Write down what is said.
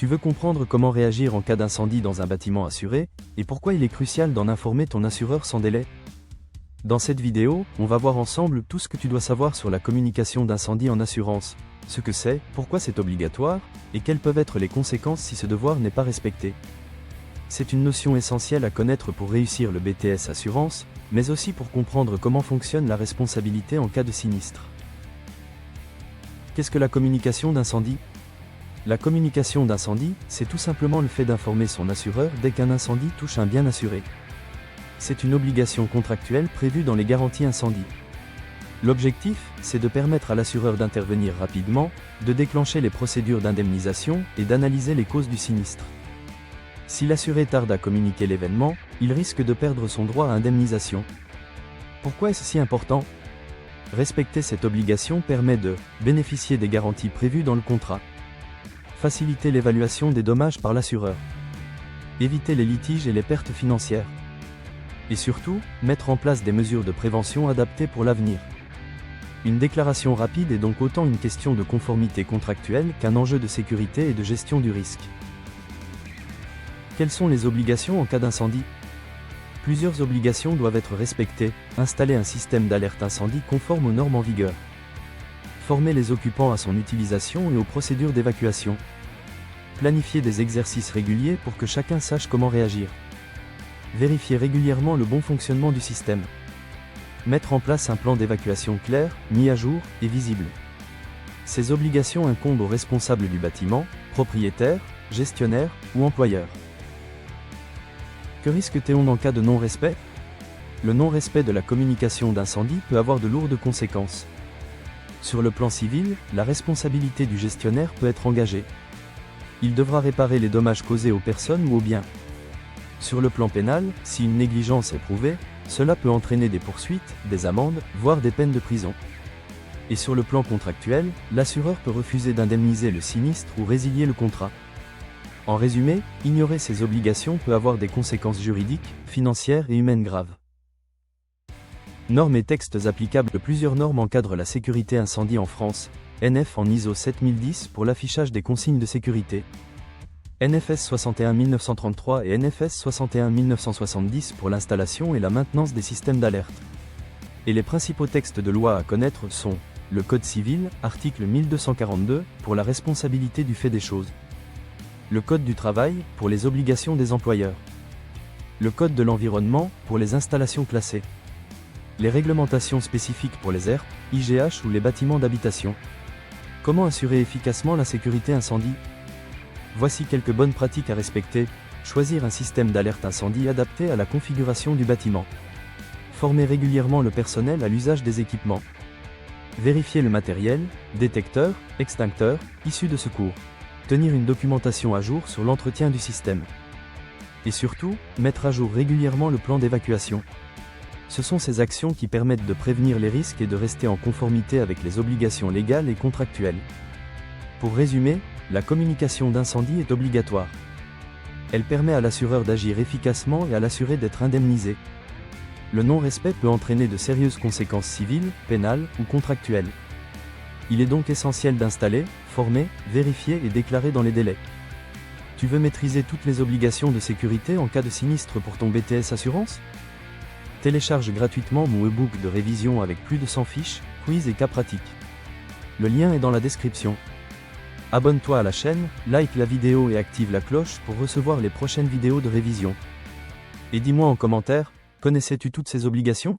Tu veux comprendre comment réagir en cas d'incendie dans un bâtiment assuré, et pourquoi il est crucial d'en informer ton assureur sans délai? Dans cette vidéo, on va voir ensemble tout ce que tu dois savoir sur la communication d'incendie en assurance, ce que c'est, pourquoi c'est obligatoire, et quelles peuvent être les conséquences si ce devoir n'est pas respecté. C'est une notion essentielle à connaître pour réussir le BTS Assurance, mais aussi pour comprendre comment fonctionne la responsabilité en cas de sinistre. Qu'est-ce que la communication d'incendie? La communication d'incendie, c'est tout simplement le fait d'informer son assureur dès qu'un incendie touche un bien assuré. C'est une obligation contractuelle prévue dans les garanties incendie. L'objectif, c'est de permettre à l'assureur d'intervenir rapidement, de déclencher les procédures d'indemnisation et d'analyser les causes du sinistre. Si l'assuré tarde à communiquer l'événement, il risque de perdre son droit à indemnisation. Pourquoi est-ce si important? Respecter cette obligation permet de bénéficier des garanties prévues dans le contrat, faciliter l'évaluation des dommages par l'assureur, éviter les litiges et les pertes financières, et surtout, mettre en place des mesures de prévention adaptées pour l'avenir. Une déclaration rapide est donc autant une question de conformité contractuelle qu'un enjeu de sécurité et de gestion du risque. Quelles sont les obligations en cas d'incendie? Plusieurs obligations doivent être respectées: installer un système d'alerte incendie conforme aux normes en vigueur, former les occupants à son utilisation et aux procédures d'évacuation, planifier des exercices réguliers pour que chacun sache comment réagir, vérifier régulièrement le bon fonctionnement du système, mettre en place un plan d'évacuation clair, mis à jour et visible. Ces obligations incombent aux responsables du bâtiment, propriétaires, gestionnaires ou employeurs. Que risque-t-on en cas de non-respect? Le non-respect de la communication d'incendie peut avoir de lourdes conséquences. Sur le plan civil, la responsabilité du gestionnaire peut être engagée. Il devra réparer les dommages causés aux personnes ou aux biens. Sur le plan pénal, si une négligence est prouvée, cela peut entraîner des poursuites, des amendes, voire des peines de prison. Et sur le plan contractuel, l'assureur peut refuser d'indemniser le sinistre ou résilier le contrat. En résumé, ignorer ces obligations peut avoir des conséquences juridiques, financières et humaines graves. Normes et textes applicables. Plusieurs normes encadrent la sécurité incendie en France. NF en ISO 7010 pour l'affichage des consignes de sécurité, NFS 61933 et NFS 61970 pour l'installation et la maintenance des systèmes d'alerte. Et les principaux textes de loi à connaître sont le Code civil, article 1242, pour la responsabilité du fait des choses, le Code du travail, pour les obligations des employeurs, le Code de l'environnement, pour les installations classées, les réglementations spécifiques pour les ERP, IGH ou les bâtiments d'habitation. Comment assurer efficacement la sécurité incendie? Voici quelques bonnes pratiques à respecter. Choisir un système d'alerte incendie adapté à la configuration du bâtiment. Former régulièrement le personnel à l'usage des équipements. Vérifier le matériel, détecteurs, extincteurs, issues de secours. Tenir une documentation à jour sur l'entretien du système. Et surtout, mettre à jour régulièrement le plan d'évacuation. Ce sont ces actions qui permettent de prévenir les risques et de rester en conformité avec les obligations légales et contractuelles. Pour résumer, la communication d'incendie est obligatoire. Elle permet à l'assureur d'agir efficacement et à l'assuré d'être indemnisé. Le non-respect peut entraîner de sérieuses conséquences civiles, pénales ou contractuelles. Il est donc essentiel d'installer, former, vérifier et déclarer dans les délais. Tu veux maîtriser toutes les obligations de sécurité en cas de sinistre pour ton BTS Assurance? Télécharge gratuitement mon e-book de révision avec plus de 100 fiches, quiz et cas pratiques. Le lien est dans la description. Abonne-toi à la chaîne, like la vidéo et active la cloche pour recevoir les prochaines vidéos de révision. Et dis-moi en commentaire, connaissais-tu toutes ces obligations?